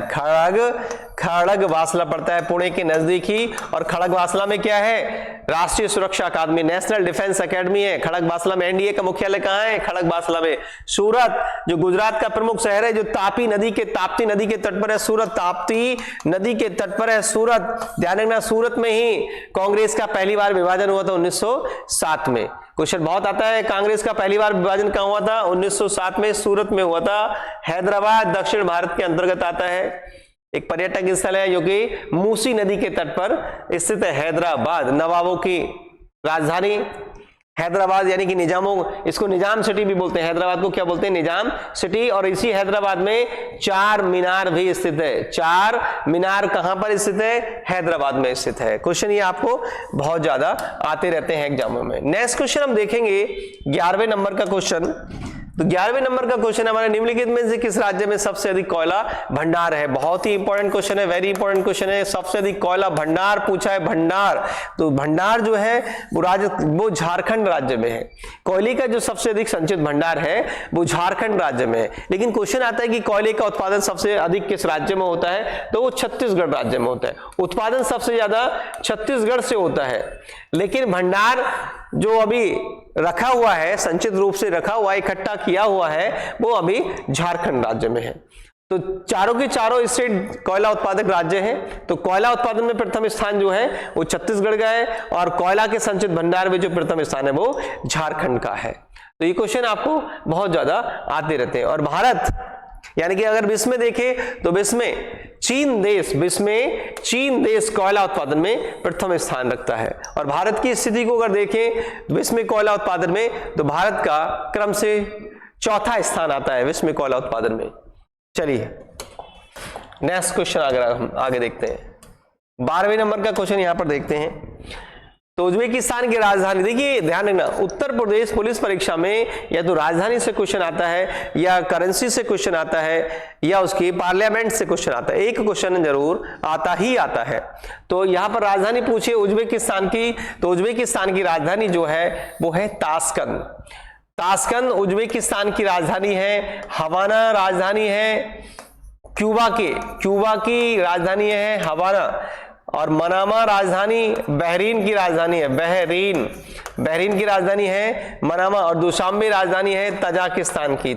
खड़गवासला पड़ता है पुणे के नजदीक ही। और खड़गवासला में क्या है? राष्ट्रीय सुरक्षा अकादमी, नेशनल डिफेंस एकेडमी है। खड़गवासला में एनडीए का मुख्यालय कहां है? खड़गवासला में। सूरत जो गुजरात का प्रमुख शहर है, जो ताप्ती नदी के तट पर है। सूरत ताप्ती नदी के तट पर है सूरत। ध्यान रखना, सूरत में ही कांग्रेस का पहली बार विभाजन हुआ था 1907 में। क्वेश्चन बहुत आता है, कांग्रेस का पहली बार विभाजन कहां हुआ था? 1907 में सूरत में हुआ था। हैदराबाद दक्षिण भारत के अंतर्गत आता है। एक पर्यटक स्थल है जो कि मूसी नदी के तट पर स्थित है। हैदराबाद नवाबों की राजधानी हैदराबाद, यानी कि निजामों, इसको निजाम सिटी भी बोलते हैं। हैदराबाद को क्या बोलते हैं? निजाम सिटी। और इसी हैदराबाद में चार मीनार भी स्थित है। चार मीनार कहां पर स्थित है? हैदराबाद में स्थित है। क्वेश्चन ये आपको बहुत ज्यादा आते रहते हैं एग्जामों में। नेक्स्ट क्वेश्चन हम देखेंगे 11वें नंबर का क्वेश्चन। तो 11वें नंबर का क्वेश्चन हमारे निम्नलिखित में से किस राज्य में सबसे अधिक कोयला भंडार है? बहुत ही इंपॉर्टेंट क्वेश्चन है, वेरी इंपॉर्टेंट क्वेश्चन है। सबसे अधिक कोयला भंडार पूछा है, भंडार। तो भंडार जो है वो झारखंड राज्य में है। कोयले का जो सबसे अधिक संचित भंडार है वो झारखंड राज्य में है। लेकिन क्वेश्चन आता है कि कोयले का उत्पादन सबसे अधिक किस राज्य में होता है? तो वो छत्तीसगढ़ राज्य में होता है। उत्पादन सबसे ज्यादा छत्तीसगढ़ से होता है। लेकिन भंडार जो अभी रखा हुआ है, संचित रूप से रखा हुआ, इकट्ठा किया हुआ है, वो अभी झारखंड राज्य में है। तो चारों के चारों स्टेट कोयला उत्पादक राज्य हैं। तो कोयला उत्पादन में प्रथम स्थान जो है वो छत्तीसगढ़ का है और कोयला के संचित भंडार में जो प्रथम स्थान है वो झारखंड का है। तो ये क्वेश्चन आपको बहुत ज्यादा आते रहते हैं। और भारत, यानी कि अगर विश्व में देखें तो विश्व में चीन देश कोयला उत्पादन में प्रथम स्थान रखता है। और भारत की स्थिति को अगर देखें विश्व में कोयला उत्पादन में, तो भारत का क्रम से चौथा स्थान आता है विश्व में कोयला उत्पादन में। चलिए नेक्स्ट क्वेश्चन अगर हम आगे देखते हैं, 12वें नंबर का क्वेश्चन यहां पर देखते हैं। तो उज्बेकिस्तान की राजधानी, देखिए ध्यान रखना, उत्तर प्रदेश पुलिस परीक्षा में या तो राजधानी से क्वेश्चन आता है, या करेंसी से क्वेश्चन आता है, या उसकी पार्लियामेंट से क्वेश्चन आता है। एक क्वेश्चन जरूर आता है। तो यहां पर राजधानी पूछिए उज्बेकिस्तान की, तो उज्बेकिस्तान की राजधानी जो है वो है ताशकंद उज्बेकिस्तान की राजधानी है। हवाना राजधानी है क्यूबा की राजधानी है हवाना। और मनामा राजधानी बहरीन की राजधानी है। बहरीन की राजधानी है मनामा। और दुशांबे राजधानी है तजाकिस्तान की।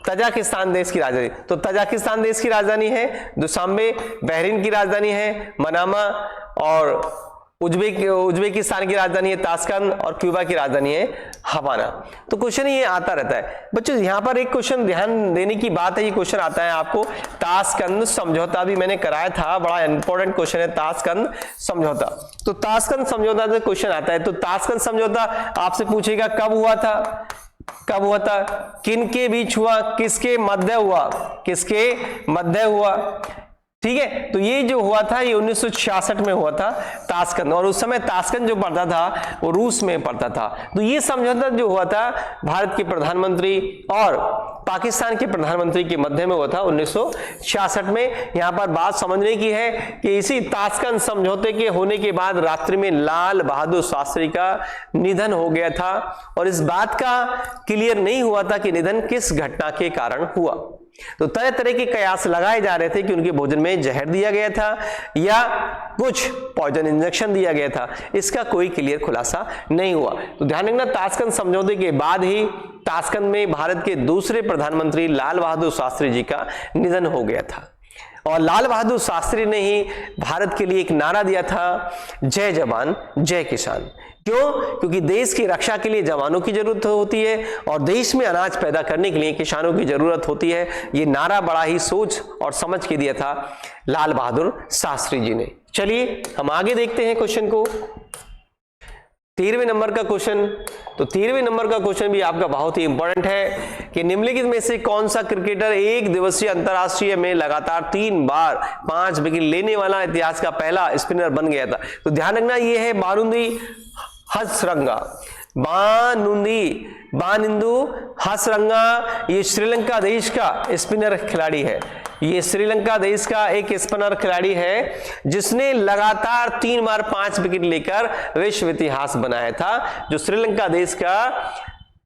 तजाकिस्तान देश की राजधानी। तो तजाकिस्तान देश की राजधानी है दुशांबे, बहरीन की राजधानी है मनामा, और उज्बेकिस्तान की राजधानी है ताशकंद, और क्यूबा की राजधानी है हवाना। तो क्वेश्चन ये आता रहता है बच्चों। यहां पर एक क्वेश्चन ध्यान देने की बात है, ये क्वेश्चन आता है आपको, ताशकंद समझौता भी मैंने कराया था, बड़ा इंपॉर्टेंट क्वेश्चन है ताशकंद समझौता। तो ताशकंद समझौता से क्वेश्चन आता है। तो ताशकंद समझौता आपसे पूछेगा कब हुआ था, किन के बीच हुआ, किसके मध्य हुआ। ठीक है, तो ये जो हुआ था ये 1966 में हुआ था ताशकंद। और उस समय ताशकंद जो पड़ता था वो रूस में पड़ता था। तो ये समझौता जो हुआ था भारत के प्रधानमंत्री और पाकिस्तान के प्रधानमंत्री के मध्य में हुआ था 1966 में। यहां पर बात समझने की है कि इसी ताशकंद समझौते के होने के बाद रात्रि में लाल बहादुर शास्त्री का निधन हो गया था। और इस बात का क्लियर नहीं हुआ था कि निधन किस घटना के कारण हुआ। तो तरह तरह के कयास लगाए जा रहे थे कि उनके भोजन में जहर दिया गया था या कुछ पॉइजन इंजेक्शन दिया गया था। इसका कोई क्लियर खुलासा नहीं हुआ। तो ध्यान रखना, ताशकंद समझौते के बाद ही ताशकंद में भारत के दूसरे प्रधानमंत्री लाल बहादुर शास्त्री जी का निधन हो गया था। और लाल बहादुर शास्त्री ने ही भारत के लिए एक नारा दिया था, जय जवान जय किसान। क्यों? क्योंकि देश की रक्षा के लिए जवानों की जरूरत होती है और देश में अनाज पैदा करने के लिए किसानों की जरूरत होती है। ये नारा बड़ा ही सोच और समझ के दिया था लाल बहादुर शास्त्री जी ने। चलिए हम आगे देखते हैं क्वेश्चन को। 13वें नंबर का क्वेश्चन। तो 13वें नंबर का क्वेश्चन भी आपका बहुत ही इंपॉर्टेंट है कि निम्नलिखित में से कौन सा क्रिकेटर एक दिवसीय अंतरराष्ट्रीय में लगातार 3 बार 5 विकेट लेने वाला इतिहास का पहला स्पिनर बन गया था। तो ध्यान रखना, ये है मारुति हसरंगा। बानिंदु हसरंगा, ये श्रीलंका देश का स्पिनर खिलाड़ी है। ये श्रीलंका देश का एक स्पिनर खिलाड़ी है जिसने लगातार 3 बार 5 विकेट लेकर विश्व इतिहास बनाया था, जो श्रीलंका देश का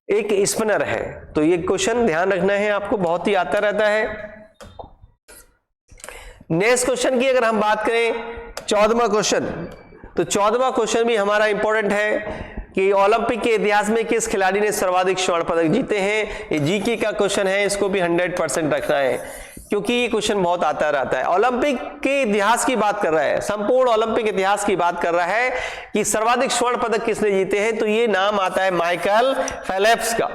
एक स्पिनर है। तो ये क्वेश्चन ध्यान रखना है आपको, बहुत ही आता रहता है। नेक्स्ट क्वेश्चन की अगर हम बात करें 14वां क्वेश्चन, तो 14वां क्वेश्चन भी हमारा इंपॉर्टेंट है कि ओलंपिक के इतिहास में किस खिलाड़ी ने सर्वाधिक स्वर्ण पदक जीते हैं। ये जीके का क्वेश्चन है, इसको भी 100% रखना है क्योंकि ये क्वेश्चन बहुत आता रहता है। ओलंपिक के इतिहास की बात कर रहा है, संपूर्ण ओलंपिक इतिहास की बात कर रहा है कि सर्वाधिक स्वर्ण पदक किसने जीते हैं, तो ये नाम आता है माइकल फेल्प्स का।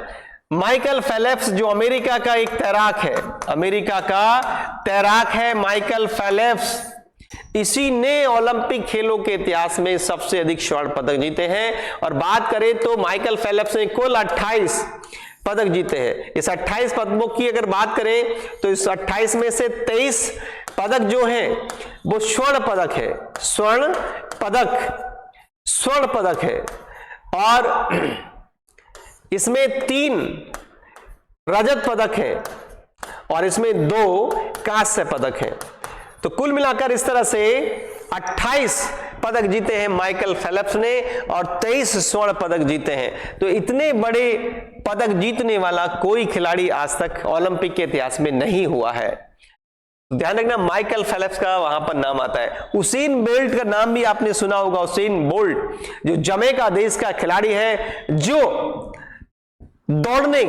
माइकल फेल्प्स जो अमेरिका का एक तैराक है, अमेरिका का तैराक है माइकल फेल्प्स, इसी ने ओलंपिक खेलों के इतिहास में सबसे अधिक स्वर्ण पदक जीते हैं। और बात करें तो माइकल फेल्प्स ने कुल 28 पदक जीते हैं। इस 28 पदकों की अगर बात करें तो इस 28 में से 23 पदक जो हैं वो स्वर्ण पदक है, स्वर्ण पदक है, और इसमें 3 रजत पदक है और इसमें 2 कांस्य पदक है। तो कुल मिलाकर इस तरह से 28 पदक जीते हैं माइकल फेल्प्स ने और 23 स्वर्ण पदक जीते हैं। तो इतने बड़े पदक जीतने वाला कोई खिलाड़ी आज तक ओलंपिक के इतिहास में नहीं हुआ है। ध्यान रखना, माइकल फेल्प्स का वहां पर नाम आता है। उसेन बोल्ट का नाम भी आपने सुना होगा। उसेन बोल्ट जो जमैका देश का खिलाड़ी है, जो दौड़ने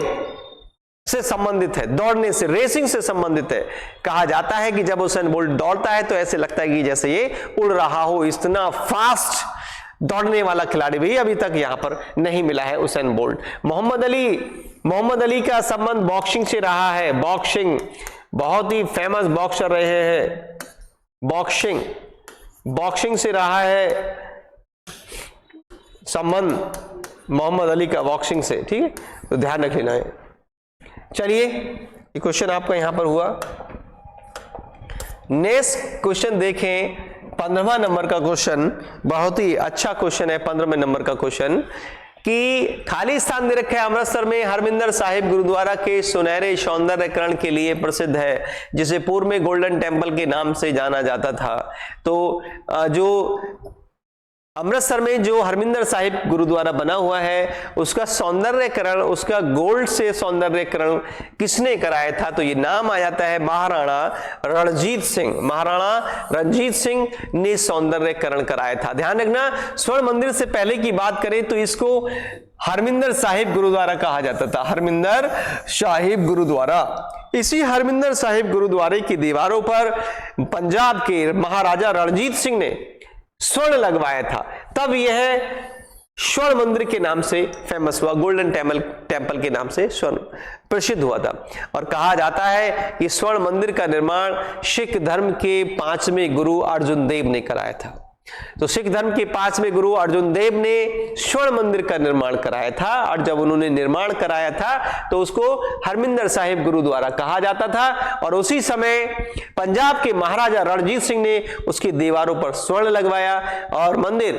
से संबंधित है, दौड़ने से, रेसिंग से संबंधित है। कहा जाता है कि जब उसेन बोल्ट दौड़ता है तो ऐसे लगता है कि जैसे ये उड़ रहा हो, इतना फास्ट दौड़ने वाला खिलाड़ी भी अभी तक यहां पर नहीं मिला है उसेन बोल्ट। मोहम्मद अली का संबंध बॉक्सिंग से रहा है। बॉक्सिंग, बहुत ही फेमस बॉक्सर रहे हैं, बॉक्सिंग से रहा है संबंध मोहम्मद अली का बॉक्सिंग से, ठीक है, तो ध्यान रख लेना है। चलिए, ये क्वेश्चन आपका यहां पर हुआ। नेक्स्ट क्वेश्चन देखें, 15वां नंबर का क्वेश्चन, बहुत ही अच्छा क्वेश्चन है 15वें नंबर का क्वेश्चन, कि खाली स्थान दे रखा है अमृतसर में हरमिंदर साहिब गुरुद्वारा के सुनहरे सौंदर्यकरण के लिए प्रसिद्ध है, जिसे पूर्व में गोल्डन टेम्पल के नाम से जाना जाता था। तो जो अमृतसर में जो हरमिंदर साहिब गुरुद्वारा बना हुआ है, उसका सौंदर्यकरण, उसका गोल्ड से सौंदर्यकरण किसने कराया था, तो ये नाम आ जाता है महाराणा रणजीत सिंह। महाराणा रणजीत सिंह ने सौंदर्यकरण कराया था। ध्यान रखना, स्वर्ण मंदिर से पहले की बात करें तो इसको हरमिंदर साहिब गुरुद्वारा कहा जाता था, हरमिंदर साहिब गुरुद्वारा। इसी हरमिंदर साहिब गुरुद्वारे की दीवारों पर पंजाब के महाराजा रणजीत सिंह ने स्वर्ण लगवाया था, तब यह स्वर्ण मंदिर के नाम से फेमस हुआ, गोल्डन टेम्पल के नाम से स्वर्ण प्रसिद्ध हुआ था। और कहा जाता है कि स्वर्ण मंदिर का निर्माण सिख धर्म के 5वें गुरु अर्जुन देव ने कराया था। तो सिख धर्म के 5वें गुरु अर्जुन देव ने स्वर्ण मंदिर का निर्माण कराया था, और जब उन्होंने निर्माण कराया था तो उसको हरमिंदर साहिब गुरुद्वारा कहा जाता था। और उसी समय पंजाब के महाराजा रणजीत सिंह ने उसकी दीवारों पर स्वर्ण लगवाया और मंदिर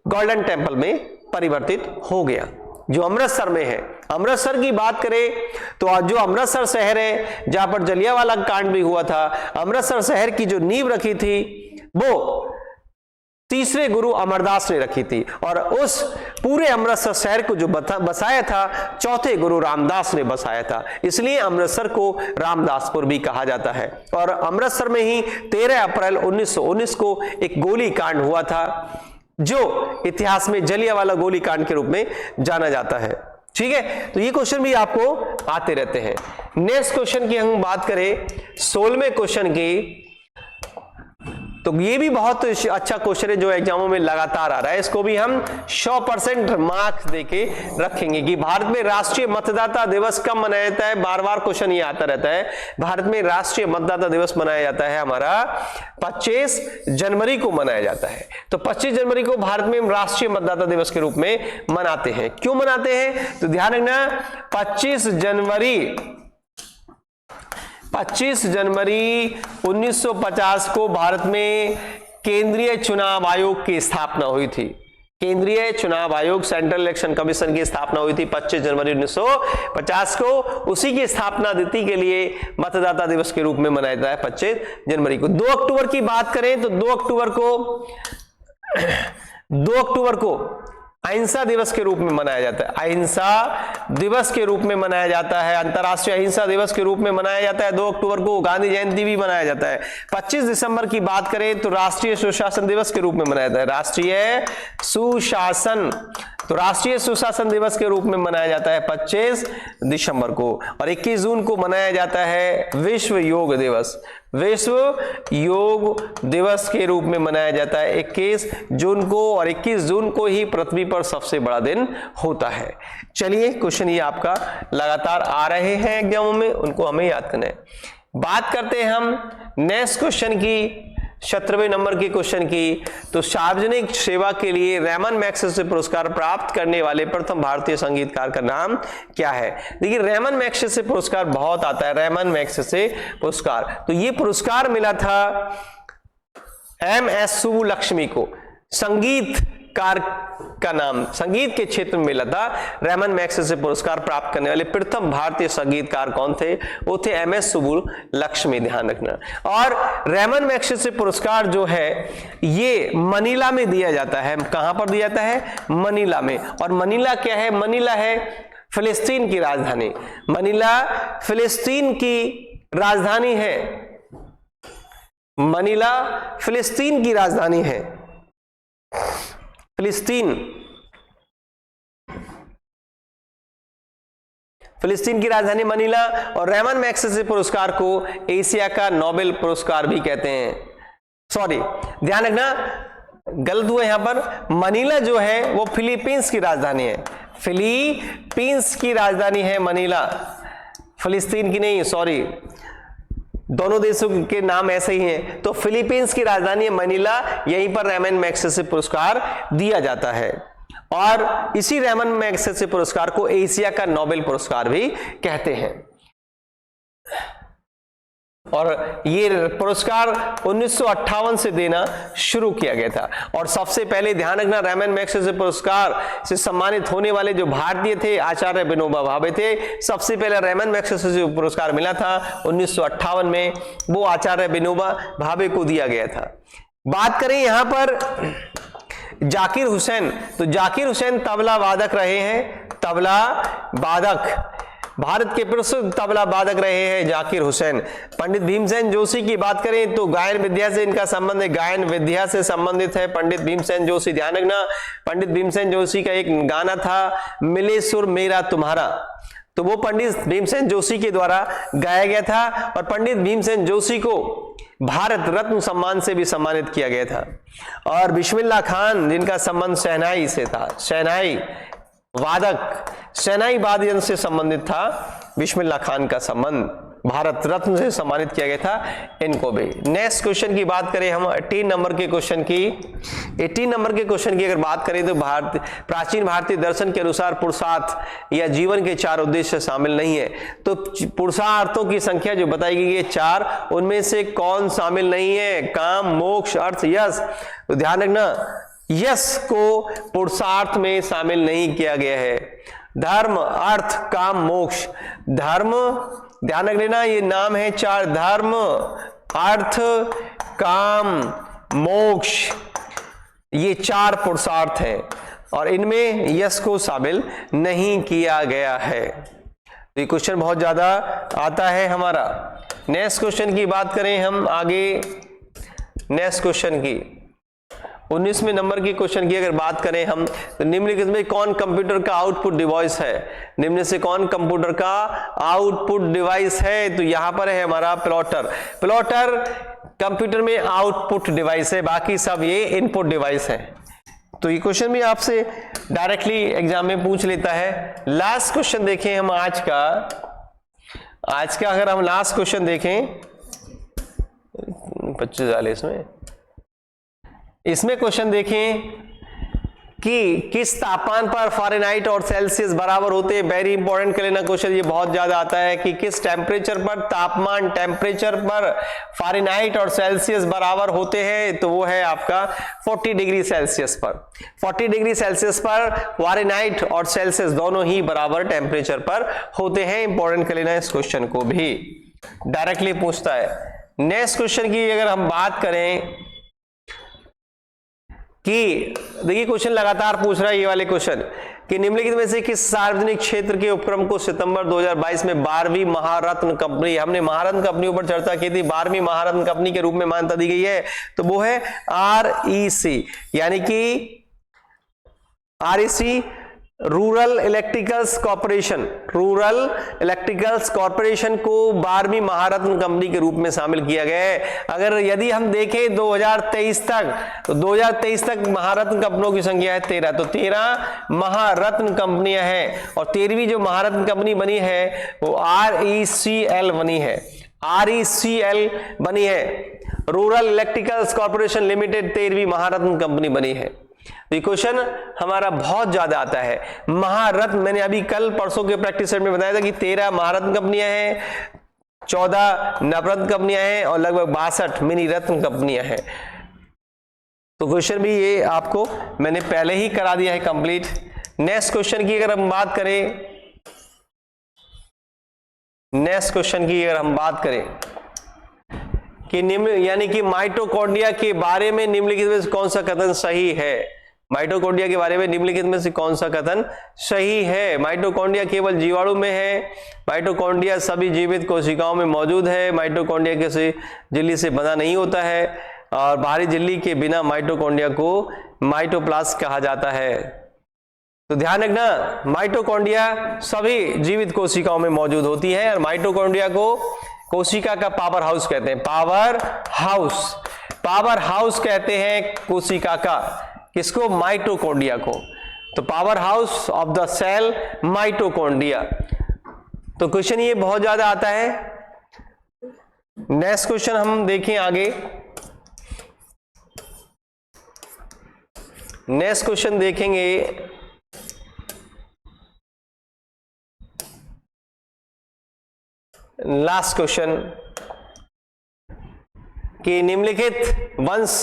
गोल्डन टेम्पल में परिवर्तित हो गया, जो अमृतसर में है। अमृतसर की बात करें तो जो अमृतसर शहर है, जहां पर जलियांवाला कांड भी हुआ था, अमृतसर शहर की जो नींव रखी थी वो 3रे गुरु अमरदास ने रखी थी, और उस पूरे अमृतसर शहर को जो बसाया था 4थे गुरु रामदास ने बसाया था। इसलिए अमृतसर को रामदासपुर भी कहा जाता है। और अमृतसर में ही 13 अप्रैल 1919 को एक गोली कांड हुआ था, जो इतिहास में जलियांवाला गोली कांड के रूप में जाना जाता है। ठीक है, तो ये क्वेश्चन भी आपको आते रहते हैं। नेक्स्ट क्वेश्चन की हम बात करें, 16वें क्वेश्चन की, तो ये भी बहुत अच्छा क्वेश्चन है जो एग्जामों में लगातार आ रहा है। इसको भी हम 100% मार्क्स देके रखेंगे कि भारत में राष्ट्रीय मतदाता दिवस कब मनाया जाता है। बार बार क्वेश्चन ये आता रहता है। भारत में राष्ट्रीय मतदाता दिवस मनाया जाता है हमारा 25 जनवरी को मनाया जाता है। तो 25 जनवरी को भारत में हम राष्ट्रीय मतदाता दिवस के रूप में मनाते हैं। क्यों मनाते हैं, तो ध्यान रखना, 25 जनवरी 1950 को भारत में केंद्रीय चुनाव आयोग की स्थापना हुई थी। केंद्रीय चुनाव आयोग सेंट्रल इलेक्शन कमीशन की स्थापना हुई थी 25 जनवरी 1950 को। उसी की स्थापना तिथि के लिए मतदाता दिवस के रूप में मनाया जाता है 25 जनवरी को। 2 अक्टूबर की बात करें तो 2 अक्टूबर को अहिंसा दिवस के रूप में मनाया जाता है। अहिंसा दिवस के रूप में मनाया जाता है, अंतर्राष्ट्रीय अहिंसा दिवस के रूप में मनाया जाता है। 2 अक्टूबर को गांधी जयंती भी मनाया जाता है। 25 दिसंबर की बात करें तो राष्ट्रीय सुशासन दिवस के रूप में मनाया जाता है। राष्ट्रीय सुशासन दिवस के रूप में मनाया जाता है 25 दिसंबर को। और 21 जून को मनाया जाता है विश्व योग दिवस। विश्व योग दिवस के रूप में मनाया जाता है 21 जून को, और 21 जून को ही पृथ्वी पर सबसे बड़ा दिन होता है। चलिए, क्वेश्चन ये आपका लगातार आ रहे हैं एग्जामों में, उनको हमें याद करना है। बात करते हैं हम नेक्स्ट क्वेश्चन की, 17वें नंबर के क्वेश्चन की। तो सार्वजनिक सेवा के लिए रैमन मैग्सेसे पुरस्कार प्राप्त करने वाले प्रथम भारतीय संगीतकार का नाम क्या है? देखिए, रैमन मैग्सेसे पुरस्कार बहुत आता है, रैमन मैग्सेसे पुरस्कार। तो ये पुरस्कार मिला था MS सुब्बुलक्ष्मी को, संगीतकार का नाम, संगीत के क्षेत्र में मिला था। रैमन मैग्सेसे पुरस्कार प्राप्त करने वाले प्रथम भारतीय संगीतकार कौन थे? वो थे MS सुब्बुलक्ष्मी, ध्यान रखना। और रैमन मैग्सेसे पुरस्कार जो है ये मनीला में दिया जाता है। कहां पर दिया जाता है? मनीला में। और मनीला क्या है? मनीला है फिलिस्तीन की राजधानी। मनीला फिलिस्तीन की राजधानी है। मनीला फिलिस्तीन की राजधानी है। फिलिस्तीन की राजधानी मनीला। और रैमन मैग्सेसे पुरस्कार को एशिया का नोबेल पुरस्कार भी कहते हैं। सॉरी, ध्यान रखना, गलत हुआ यहां पर। मनीला जो है वो फिलीपींस की राजधानी है। फिलीपींस की राजधानी है मनीला, फिलिस्तीन की नहीं, सॉरी, दोनों देशों के नाम ऐसे ही हैं। तो फिलीपींस की राजधानी है मनीला, यहीं पर रैमन मैग्सेसे पुरस्कार दिया जाता है। और इसी रैमन मैग्सेसे पुरस्कार को एशिया का नोबेल पुरस्कार भी कहते हैं। और ये पुरस्कार 1958 से देना शुरू किया गया था। और सबसे पहले ध्यान रखना, रैमन मैग्सेसे पुरस्कार से सम्मानित होने वाले जो भारतीय थे आचार्य विनोबा भावे थे। सबसे पहले रैमन मैग्सेसे पुरस्कार मिला था 1958 में, वो आचार्य विनोबा भावे को दिया गया था। बात करें यहां पर जाकिर हुसैन, तो जाकिर हुसैन तबला वादक रहे हैं। तबला वादक, भारत के प्रसिद्ध तबला वादक रहे हैं जाकिर हुसैन। पंडित भीमसेन जोशी की बात करें तो गायन विद्या से इनका संबंध है, गायन विद्या से संबंधित है पंडित भीमसेन जोशी। ध्यान रखना, पंडित भीमसेन जोशी का एक गाना था मिले सुर मेरा तुम्हारा, तो वो पंडित भीमसेन जोशी के द्वारा गाया गया था। और पंडित भीमसेन जोशी को भारत रत्न सम्मान से भी सम्मानित किया गया था। और बिस्मिल्लाह खान, जिनका संबंध शहनाई से था, शहनाई वादक, शहनाई वादन से संबंधित था, बिस्मिल्लाह खान का संबंध भारत रत्न से सम्मानित किया गया था इनको भी। नेक्स्ट क्वेश्चन की बात करें हम 18 नंबर के क्वेश्चन की। 18 नंबर के क्वेश्चन की अगर बात करें तो प्राचीन भारतीय दर्शन के अनुसार पुरुषार्थ या जीवन के 4 उद्देश्य शामिल नहीं है। तो पुरुषार्थों की संख्या जो बताई गई है 4, उनमें से कौन शामिल नहीं है? काम, मोक्ष, अर्थ, यश। तो ध्यान रखना, यश को पुरुषार्थ में शामिल नहीं किया गया है। धर्म, अर्थ, काम, मोक्ष। धर्म, ध्यान रख लेना, ये नाम है 4, धर्म, अर्थ, काम, मोक्ष, ये 4 पुरुषार्थ हैं और इनमें यश को शामिल नहीं किया गया है। तो ये क्वेश्चन बहुत ज्यादा आता है हमारा। नेक्स्ट क्वेश्चन की बात करें हम आगे, नेक्स्ट क्वेश्चन की 19वें नंबर की क्वेश्चन की अगर बात करें हम तो निम्नलिखित में कौन कंप्यूटर का आउटपुट डिवाइस है? निम्न से कौन कंप्यूटर का आउटपुट डिवाइस है? तो यहां पर है हमारा प्लॉटर। प्लॉटर कंप्यूटर में आउटपुट डिवाइस है, बाकी सब ये इनपुट डिवाइस है। तो ये क्वेश्चन भी आपसे डायरेक्टली एग्जाम में पूछ लेता है। लास्ट क्वेश्चन देखें हम आज का अगर हम लास्ट क्वेश्चन देखें 25 वाले इसमें क्वेश्चन देखें कि किस तापमान पर फ़ारेनहाइट और सेल्सियस बराबर होते हैं। वेरी इंपॉर्टेंट कर लेना क्वेश्चन, ये बहुत ज्यादा आता है कि किस टेम्परेचर पर टेम्परेचर पर फ़ारेनहाइट और सेल्सियस बराबर होते हैं, तो वो है आपका 40 डिग्री सेल्सियस पर। 40 डिग्री सेल्सियस पर फ़ारेनहाइट और सेल्सियस दोनों ही बराबर टेम्परेचर पर होते हैं। इंपॉर्टेंट कर लेना इस क्वेश्चन को भी, डायरेक्टली पूछता है। नेक्स्ट क्वेश्चन की अगर हम बात करें कि देखिए क्वेश्चन लगातार पूछ रहा है ये वाले क्वेश्चन कि निम्नलिखित में से किस सार्वजनिक क्षेत्र के उपक्रम को सितंबर 2022 में 12वीं महारत्न कंपनी, हमने महारत्न कंपनी पर चर्चा की थी, 12वीं महारत्न कंपनी के रूप में मान्यता दी गई है, तो वो है REC, यानी कि REC rural electricals corporation. Rural electricals corporation को 12वीं महारत्न कंपनी के रूप में शामिल किया गया है। अगर यदि हम देखें 2023 तक, तो 2023 तक महारत्न कंपनियों की संख्या है 13, तो 13 महारत्न कंपनियां हैं और 13वीं जो महारत्न कंपनी बनी है वो RECL बनी है। RECL बनी है, रूरल इलेक्ट्रिकल्स कॉर्पोरेशन लिमिटेड 13वीं महारत्न कंपनी बनी है। तो ये क्वेश्चन हमारा बहुत ज्यादा आता है। महारत्न, मैंने अभी कल परसों के प्रैक्टिस सेट में बताया था कि 13 महारत्न कंपनियां हैं, 14 नवरत्न कंपनियां हैं और लगभग 62 मिनी रत्न कंपनियां हैं। तो क्वेश्चन भी ये आपको मैंने पहले ही करा दिया है कंप्लीट। नेक्स्ट क्वेश्चन की अगर हम बात करें, नेक्स्ट क्वेश्चन की अगर हम बात करें कि निम्न यानी कि माइटोकॉन्ड्रिया के बारे में निम्नलिखित में से कौन सा कथन सही है। माइटोकॉन्ड्रिया के बारे में निम्नलिखित में से कौन सा कथन सही है। माइटोकॉन्ड्रिया केवल जीवाणु में है, माइटोकॉन्ड्रिया सभी जीवित कोशिकाओं में मौजूद है, माइटोकॉन्ड्रिया किसी झिल्ली से बना नहीं होता है और बाहरी झिल्ली के बिना माइटोकॉन्ड्रिया को माइटोप्लाज्म कहा जाता है। तो ध्यान रखना, माइटोकॉन्ड्रिया सभी जीवित कोशिकाओं में मौजूद होती है और माइटोकॉन्ड्रिया को कोशिका का पावर हाउस कहते हैं। पावर हाउस, पावर हाउस कहते हैं कोशिका का, किसको? माइटोकॉन्ड्रिया को। तो powerhouse of the cell mitochondria. तो क्वेश्चन ये बहुत ज्यादा आता है। नेक्स्ट क्वेश्चन हम देखें आगे। नेक्स्ट क्वेश्चन देखेंगे, लास्ट क्वेश्चन कि निम्नलिखित वंश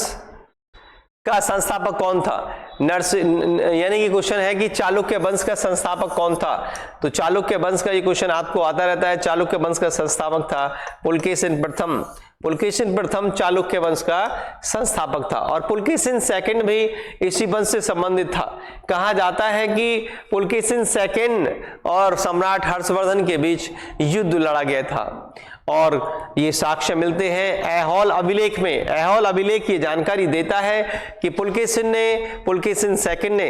का संस्थापक कौन था। यानी कि क्वेश्चन है कि चालुक्य वंश का संस्थापक कौन था। तो चालुक्य वंश का ये क्वेश्चन आपको आता रहता है। चालुक्य वंश का संस्थापक था पुलकेशिन प्रथम। पुलकेशिन प्रथम चालुक्य वंश का संस्थापक था और पुलकेशिन सेकंड भी इसी वंश से संबंधित था। कहा जाता है कि पुलकेशिन सेकंड और सम्राट हर्षवर्धन के बीच युद्ध लड़ा गया था और ये साक्ष्य मिलते हैं ऐहोल अभिलेख में। ऐहोल अभिलेख ये जानकारी देता है कि पुलकेशिन सेकंड ने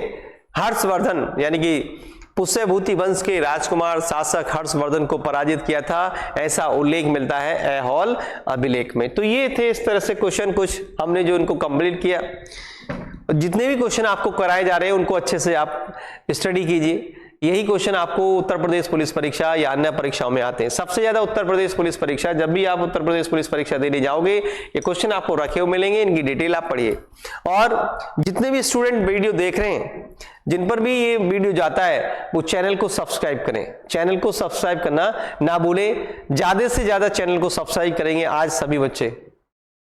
हर्षवर्धन यानी कि पुष्यभूति वंश के राजकुमार शासक हर्षवर्धन को पराजित किया था, ऐसा उल्लेख मिलता है ऐहोल अभिलेख में। तो ये थे इस तरह से क्वेश्चन, कुछ हमने जो इनको कंप्लीट किया। जितने भी क्वेश्चन आपको कराए जा रहे हैं उनको अच्छे से आप स्टडी कीजिए। यही क्वेश्चन आपको उत्तर प्रदेश पुलिस परीक्षा या अन्य परीक्षाओं में आते हैं। सबसे ज्यादा उत्तर प्रदेश पुलिस परीक्षा, जब भी आप उत्तर प्रदेश पुलिस परीक्षा देने जाओगे ये क्वेश्चन आपको रखे हुए मिलेंगे, इनकी डिटेल आप पढ़िए। और जितने भी स्टूडेंट वीडियो देख रहे हैं, जिन पर भी ये वीडियो जाता है, वो चैनल को सब्सक्राइब करें। चैनल को सब्सक्राइब करना ना भूलें। ज्यादा से ज्यादा चैनल को सब्सक्राइब करेंगे आज सभी बच्चे,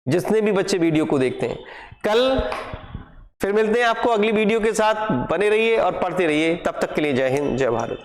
जितने भी बच्चे वीडियो को देखते हैं। कल फिर मिलते हैं आपको अगली वीडियो के साथ। बने रहिए और पढ़ते रहिए। तब तक के लिए जय हिंद, जय भारत।